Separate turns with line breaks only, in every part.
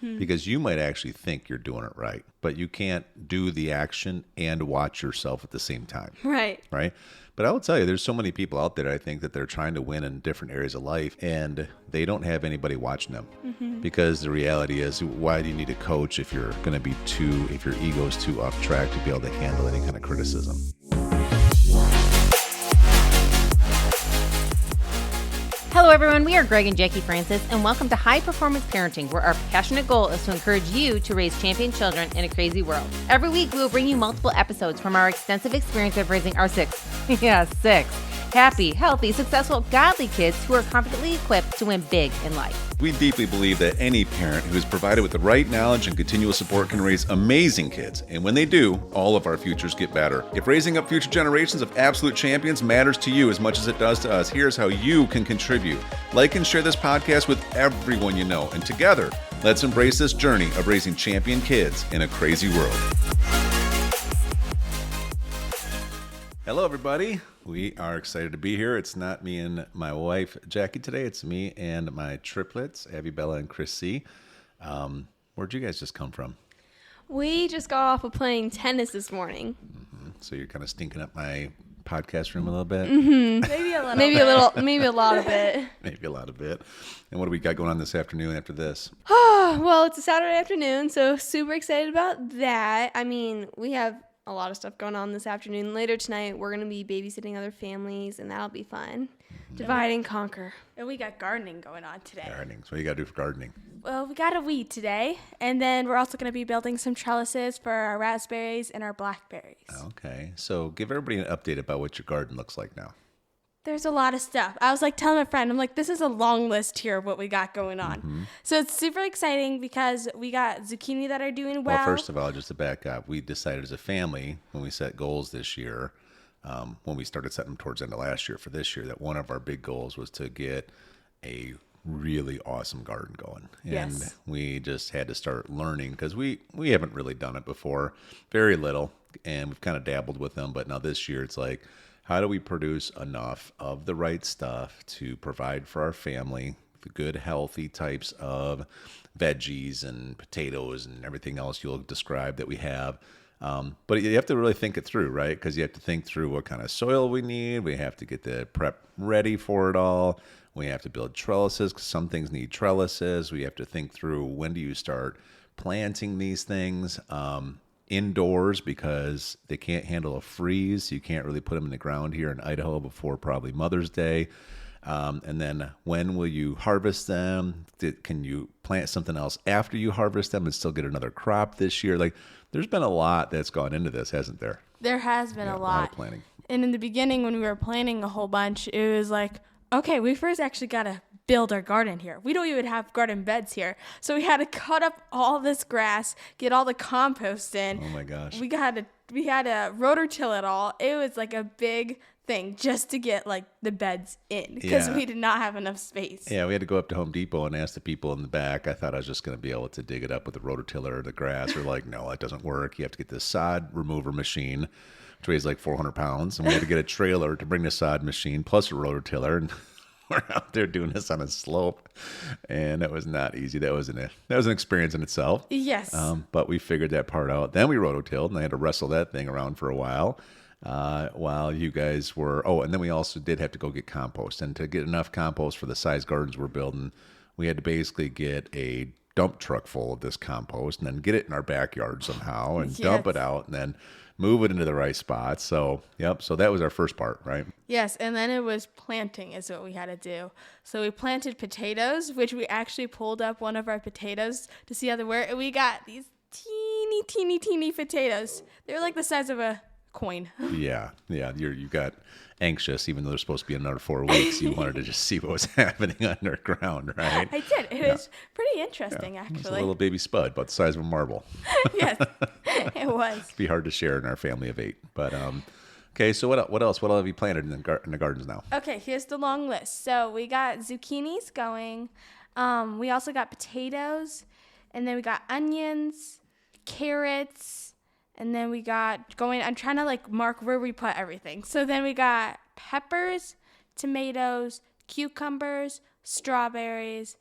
because you might actually think you're doing it right, but you can't do the action and watch yourself at the same time.
Right.
Right. But I will tell you, there's so many people out there, I think, that they're trying to win in different areas of life, and they don't have anybody watching them. Because the reality is, why do you need a coach if you're going to be if your ego's too off track to be able to handle any kind of criticism?
Hello, everyone. We are Greg and Jackie Francis, and welcome to High Performance Parenting, where our passionate goal is to encourage you to raise champion children in a crazy world. Every week, we will bring you multiple episodes from our extensive experience of raising our six happy, healthy, successful, godly kids who are confidently equipped to win big in life.
We deeply believe that any parent who is provided with the right knowledge and continual support can raise amazing kids. And when they do, all of our futures get better. If raising up future generations of absolute champions matters to you as much as it does to us, here's how you can contribute. Like and share this podcast with everyone you know. And together, let's embrace this journey of raising champion kids in a crazy world. Hello, everybody. We are excited to be here. It's not me and my wife, Jackie, today. It's me and my triplets, Abbie, Bella, and Crissy. Where'd you guys just come from?
We just got off of playing tennis this morning.
So you're kind of stinking up my podcast room a little bit?
Maybe a little. Maybe a lot of it.
Maybe a lot of it. And what do we got going on this afternoon after this?
Well, it's a Saturday afternoon, so super excited about that. I mean, we have a lot of stuff going on this afternoon. Later tonight, we're going to be babysitting other families, and that'll be fun. Divide and conquer.
And we got gardening going on today.
Gardening. So what do you got to do for gardening?
Well, we got a weed today, and then we're also going to be building some trellises for our raspberries and our blackberries.
Okay. So give everybody an update about what your garden looks like now.
There's a lot of stuff. I was like telling my friend, I'm like, this is a long list here of what we got going on. So it's super exciting because we got zucchini that are doing well.
Well, first of all, just to back up, we decided as a family when we set goals this year, when we started setting them towards the end of last year for this year, that one of our big goals was to get a really awesome garden going. And
Yes.
we just had to start learning because we haven't really done it before, very little, and we've kind of dabbled with them. But now this year it's like, how do we produce enough of the right stuff to provide for our family the good, healthy types of veggies and potatoes and everything else you'll describe that we have? But you have to really think it through, right? Because you have to think through what kind of soil we need. We have to get the prep ready for it all. We have to build trellises because some things need trellises. We have to think through when do you start planting these things indoors because they can't handle a freeze. You can't really put them in the ground here in Idaho before probably Mother's Day. And then when will you harvest them? Can you plant something else after you harvest them and still get another crop this year? Like, there's been a lot that's gone into this, hasn't there?
There has been a lot.
Of planning.
And in the beginning, when we were planning a whole bunch, it was like, okay, we first actually got to build our garden here. We don't even have garden beds here. So we had to cut up all this grass, get all the compost in.
Oh my gosh.
We had to rototill it all. It was like a big thing just to get like the beds in because
Yeah.
we did not have enough space.
Yeah, we had to go up to Home Depot and ask the people in the back. I thought I was just going to be able to dig it up with the rototiller or the grass. They're like, no, that doesn't work. You have to get this sod remover machine, which weighs like 400 pounds. And we had to get a trailer to bring the sod machine plus a rototiller. And we're out there doing this on a slope. And that was not easy. That was an experience in itself.
Yes.
But we figured that part out. Then we rototilled, and I had to wrestle that thing around for a while you guys were. Oh, and then we also did have to go get compost. And to get enough compost for the size gardens we're building, we had to basically get a dump truck full of this compost and then get it in our backyard somehow and dump it out and then move it into the right spots. So, yep. So that was our first part, right?
Yes, and then it was planting is what we had to do. So we planted potatoes, which we actually pulled up one of our potatoes to see how they were. And we got these teeny potatoes. They're like the size of a coin.
Yeah. You got anxious, even though they're supposed to be another 4 weeks. You wanted to just see what was happening underground, right?
I did. It was pretty interesting, actually.
It's a little baby spud, about the size of a marble.
Yes, it was.
It'd be hard to share in our family of 8. But okay, so what else? What have you planted in the gardens now?
Okay, here's the long list. So we got zucchinis going. We also got potatoes, and then we got onions, carrots. And then we got going, I'm trying to like mark where we put everything. So then we got peppers, tomatoes, cucumbers, strawberries,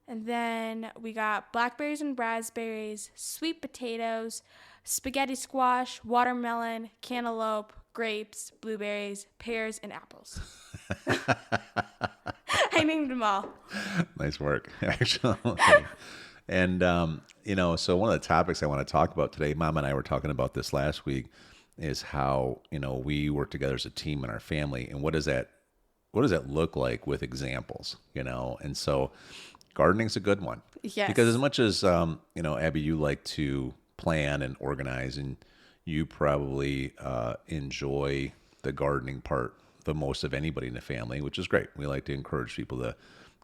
And then we got blackberries and raspberries, sweet potatoes, spaghetti squash, watermelon, cantaloupe, grapes, blueberries, pears, and apples. I named them all.
Nice work, actually. And, so one of the topics I want to talk about today, Mom and I were talking about this last week, is how, we work together as a team in our family. And what does that look like with examples, And so gardening's a good one.
Yes.
Because as much as, Abbie, you like to plan and organize, and you probably enjoy the gardening part the most of anybody in the family, which is great. We like to encourage people to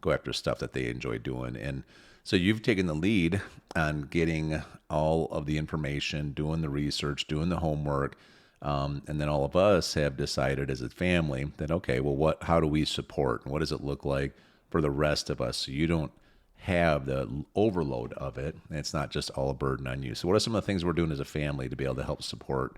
go after stuff that they enjoy doing. And so you've taken the lead on getting all of the information, doing the research, doing the homework. And then all of us have decided as a family that, okay, well, how do we support? And what does it look like for the rest of us? So you don't have the overload of it, and it's not just all a burden on you. So what are some of the things we're doing as a family to be able to help support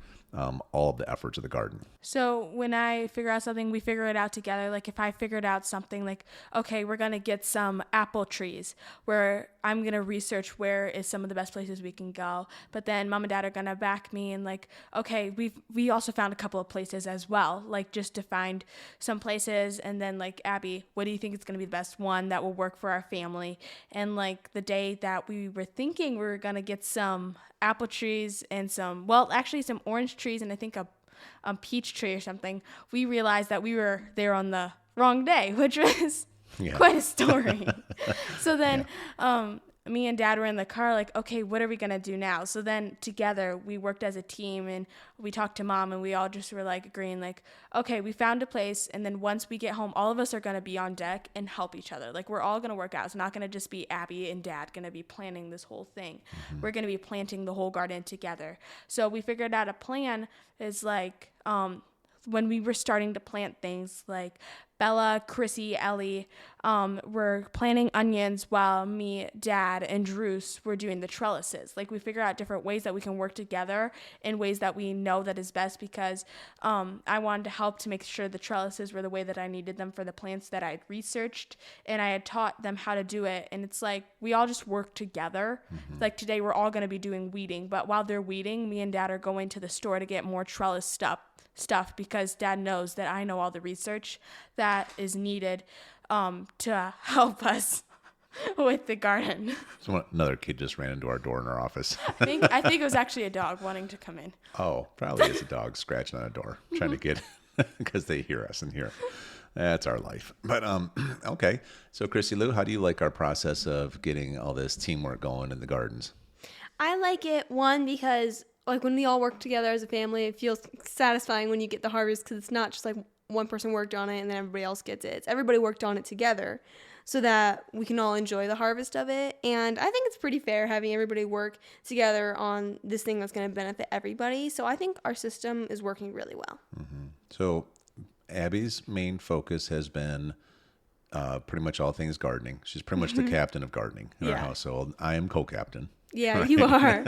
all of the efforts of the garden?
So when I figure out something, we figure it out together. Like if I figured out something like, okay, we're going to get some apple trees, where I'm going to research where is some of the best places we can go. But then Mom and Dad are going to back me and like, okay, we also found a couple of places as well, like just to find some places. And then like, Abbie, what do you think is going to be the best one that will work for our family? And like the day that we were thinking we were going to get some apple trees and some orange trees and I think a peach tree or something, we realized that we were there on the wrong day, which was quite a story. So then me and Dad were in the car like, okay, what are we going to do now? So then together we worked as a team and we talked to Mom and we all just were like agreeing like, okay, we found a place. And then once we get home, all of us are going to be on deck and help each other. Like we're all going to work out. It's not going to just be Abbie and Dad going to be planning this whole thing. Mm-hmm. We're going to be planting the whole garden together. So we figured out a plan is like, when we were starting to plant things like Bella, Crissy, Ellie were planting onions while me, Dad, and Drews were doing the trellises. Like we figure out different ways that we can work together in ways that we know that is best because I wanted to help to make sure the trellises were the way that I needed them for the plants that I had researched and I had taught them how to do it. And it's like we all just work together. Mm-hmm. Like today we're all going to be doing weeding, but while they're weeding, me and Dad are going to the store to get more trellis stuff because Dad knows that I know all the research that is needed to help us with the garden.
So another kid just ran into our door in our office.
I think it was actually a dog wanting to come in.
Oh, probably is a dog scratching on a door trying to get because they hear us in here. That's our life. But okay. So Crissy Lou, how do you like our process of getting all this teamwork going in the gardens?
I like it, one, because like when we all work together as a family, it feels satisfying when you get the harvest because it's not just like one person worked on it and then everybody else gets it. It's everybody worked on it together so that we can all enjoy the harvest of it. And I think it's pretty fair having everybody work together on this thing that's going to benefit everybody. So I think our system is working really well.
Mm-hmm. So Abbie's main focus has been pretty much all things gardening. She's pretty much the captain of gardening in our household. I am co-captain.
Yeah,
right?
You are.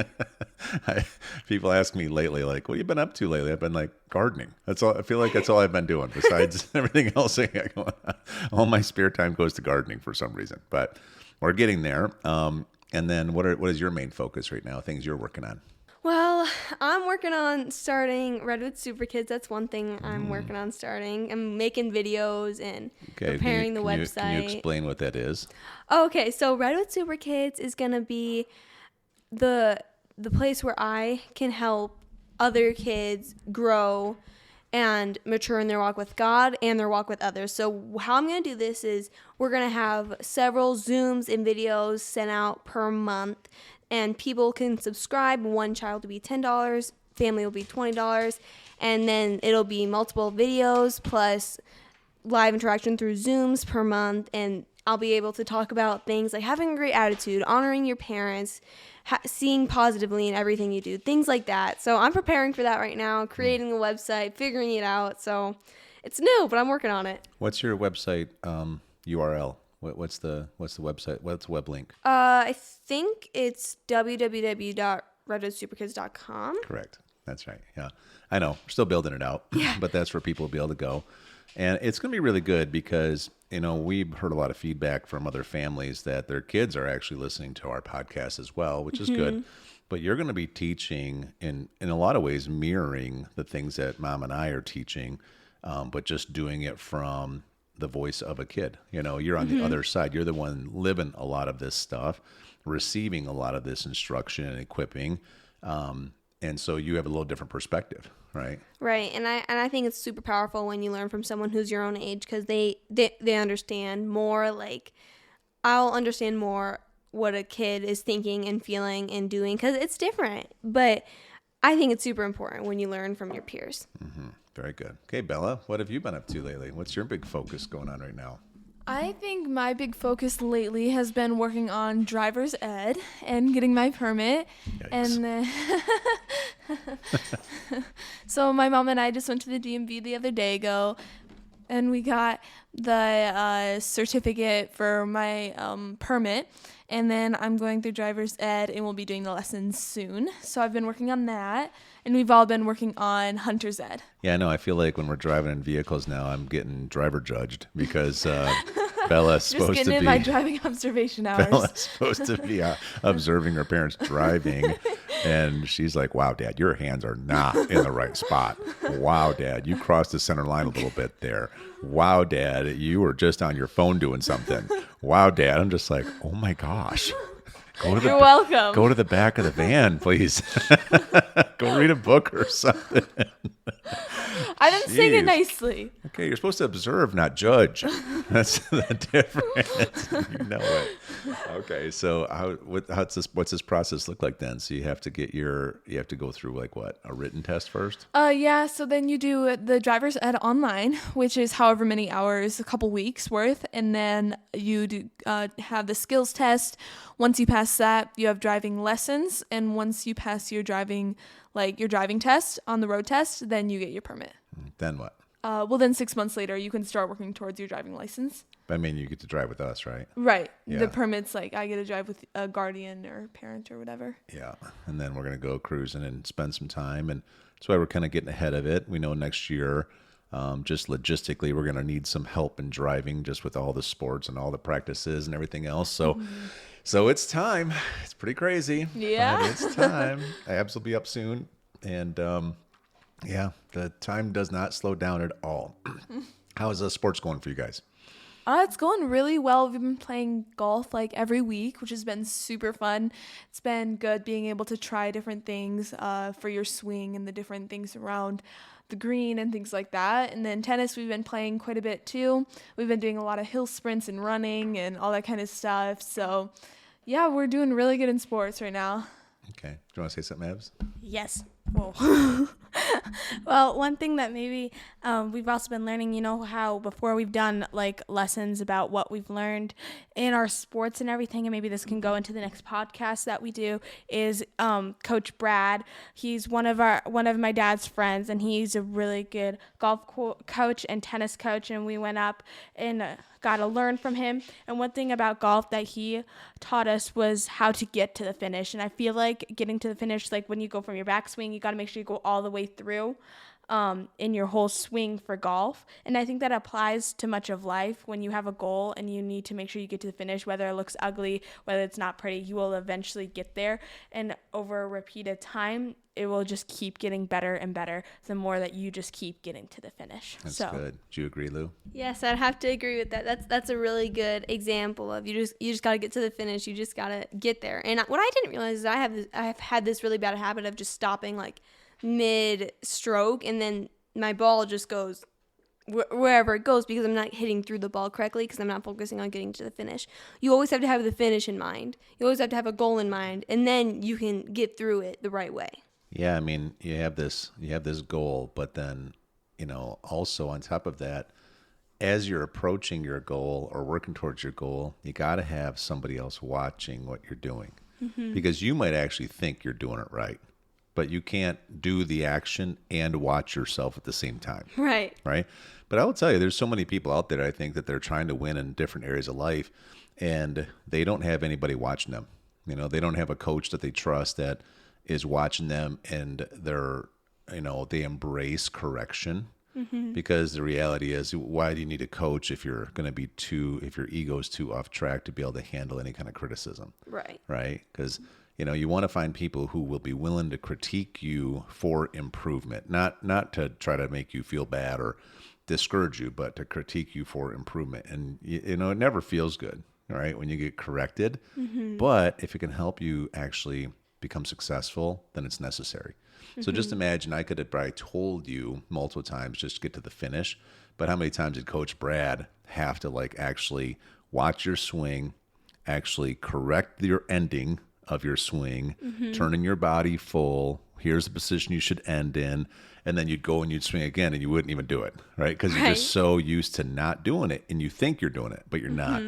People ask me lately, like, what have you been up to lately? I've been like gardening. That's all. I feel like that's all I've been doing besides everything else I got going on. All my spare time goes to gardening for some reason, but we're getting there. And then what is your main focus right now? Things you're working on?
Well, I'm working on starting Redwood Super Kids. That's one thing I'm working on starting. I'm making videos and preparing the website.
Can you explain what that is?
Okay, so Redwood Super Kids is going to be the place where I can help other kids grow and mature in their walk with God and their walk with others. So how I'm going to do this is we're going to have several Zooms and videos sent out per month, and people can subscribe. One child will be $10, family will be $20, and then it'll be multiple videos plus live interaction through Zooms per month, and I'll be able to talk about things like having a great attitude, honoring your parents, seeing positively in everything you do, things like that. So I'm preparing for that right now, creating a website, figuring it out. So it's new, but I'm working on it.
What's your website URL? What's the website? What's the web link?
I think it's www.redwoodsuperkids.com.
Correct. That's right. Yeah, I know. We're still building it out, but that's where people will be able to go. And it's going to be really good because, we've heard a lot of feedback from other families that their kids are actually listening to our podcast as well, which is good. But you're going to be teaching in a lot of ways, mirroring the things that Mom and I are teaching, but just doing it from the voice of a kid. You're on the other side. You're the one living a lot of this stuff, receiving a lot of this instruction and equipping. And so you have a little different perspective, right?
Right. And I think it's super powerful when you learn from someone who's your own age, because they understand more. Like, I'll understand more what a kid is thinking and feeling and doing, because it's different. But I think it's super important when you learn from your peers.
Very good. Okay, Bella, what have you been up to lately? What's your big focus going on right now?
I think my big focus lately has been working on driver's ed and getting my permit.
Yikes.
And so my mom and I just went to the DMV the other day ago, and we got the certificate for my permit. And then I'm going through driver's ed, and we'll be doing the lessons soon. So I've been working on that, and we've all been working on hunter's ed.
Yeah, I know. I feel like when we're driving in vehicles now, I'm getting driver judged because Bella's
Just
supposed
getting
to
in
be
my driving observation hours.
Bella's supposed to be observing her parents driving, and she's like, "Wow, Dad, your hands are not in the right spot. Wow, Dad, you crossed the center line a little bit there. Wow, Dad, you were just on your phone doing something. Wow, Dad." I'm just like, "Oh my gosh."
You're welcome.
Go to the back of the van, please. Go read a book or something.
I didn't sing it
Jeez.
nicely.
Okay, you're supposed to observe, not judge. That's the difference. You know it. Okay, so what's this process look like then? So you have to go through like what, a written test first?
Yeah, so then you do the driver's ed online, which is however many hours, a couple weeks worth, and then you do have the skills test. Once you pass that, you have driving lessons, and once you pass your driving test on the road test, then you get your permit.
Then what?
Well, then 6 months later, you can start working towards your driving license.
I mean, you get to drive with us, right?
Right.
Yeah.
The permit's like I get to drive with a guardian or parent or whatever.
Yeah, and then we're going to go cruising and spend some time, and that's why we're kind of getting ahead of it. We know next year, just logistically, we're going to need some help in driving, just with all the sports and all the practices and everything else. So it's time. It's pretty crazy.
Yeah.
But it's time. Abs will be up soon, and yeah, the time does not slow down at all. How is sports going for you guys?
It's going really well. We've been playing golf like every week, which has been super fun. It's been good being able to try different things for your swing and the different things around the green and things like that. And then tennis, we've been playing quite a bit too. We've been doing a lot of hill sprints and running and all that kind of stuff. So yeah, we're doing really good in sports right now.
Okay. Do you want to say something, Abs?
Yes. Whoa. Well, one thing that maybe we've also been learning, how before we've done like lessons about what we've learned in our sports and everything, and maybe this can go into the next podcast that we do, is Coach Brad. He's one of my dad's friends, and he's a really good golf coach and tennis coach, and we went up and got to learn from him. And one thing about golf that he taught us was how to get to the finish. And I feel like getting to the finish, like when you go from your backswing, you got to make sure you go all the way through in your whole swing for golf. And I think that applies to much of life. When you have a goal and you need to make sure you get to the finish, whether it looks ugly, whether it's not pretty, you will eventually get there. And over a repeated time, it will just keep getting better and better the more that you just keep getting to the finish.
That's good. Do you agree, Lou?
Yes, I'd have to agree with that. That's a really good example of you just got to get to the finish. You just got to get there. And what I didn't realize is I have had this really bad habit of just stopping like mid stroke, and then my ball just goes wherever it goes because I'm not hitting through the ball correctly because I'm not focusing on getting to the finish. You always have to have the finish in mind. You always have to have a goal in mind, and then you can get through it the right way.
Yeah, I mean, you have this goal, but then, also on top of that, as you're approaching your goal or working towards your goal, you got to have somebody else watching what you're doing, because you might actually think you're doing it right, but you can't do the action and watch yourself at the same time.
Right.
Right. But I will tell you, there's so many people out there, I think, that they're trying to win in different areas of life, and they don't have anybody watching them. They don't have a coach that they trust that is watching them, and they embrace correction. Because the reality is, why do you need a coach if you're going to be if your ego's too off track to be able to handle any kind of criticism?
Right.
Right? Because, you want to find people who will be willing to critique you for improvement, not to try to make you feel bad or discourage you, but to critique you for improvement. And, it never feels good, right, when you get corrected. But if it can help you actually become successful, then it's necessary. So just imagine I could have probably told you multiple times just to get to the finish, but how many times did Coach Brad have to actually watch your swing, actually correct your ending of your swing, turning your body full, here's the position you should end in, and then you'd go and you'd swing again and you wouldn't even do it, right? Because you're just so used to not doing it and you think you're doing it, but you're not.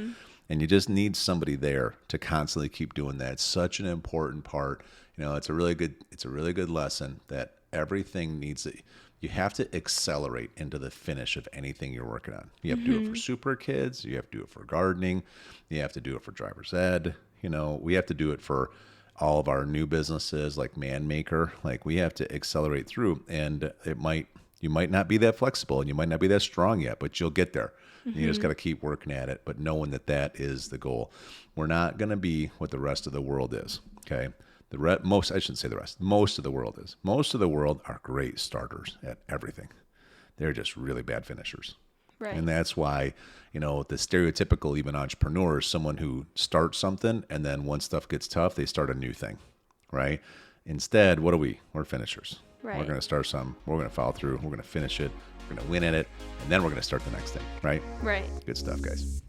And you just need somebody there to constantly keep doing that. It's such an important part. It's a really good lesson that everything needs it. You have to accelerate into the finish of anything you're working on. You have to do it for super kids. You have to do it for gardening. You have to do it for driver's ed. We have to do it for all of our new businesses like Man Maker. We have to accelerate through, and you might not be that flexible and you might not be that strong yet, but you'll get there. You just got to keep working at it, but knowing that is the goal. We're not going to be what the rest of the world is. Okay. Most of the world is. Most of the world are great starters at everything. They're just really bad finishers.
Right.
And that's why, the stereotypical even entrepreneur is someone who starts something and then when stuff gets tough, they start a new thing, right? Instead, what are we? We're finishers.
Right.
We're going to start something. We're going to follow through. We're going to finish it. We're going to win at it. And then we're going to start the next thing, right?
Right.
Good stuff, guys.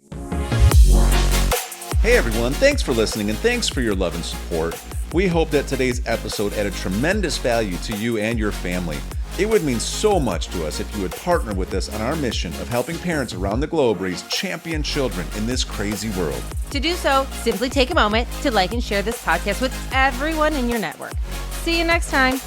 Hey, everyone. Thanks for listening and thanks for your love and support. We hope that today's episode added tremendous value to you and your family. It would mean so much to us if you would partner with us on our mission of helping parents around the globe raise champion children in this crazy world.
To do so, simply take a moment to like and share this podcast with everyone in your network. See you next time.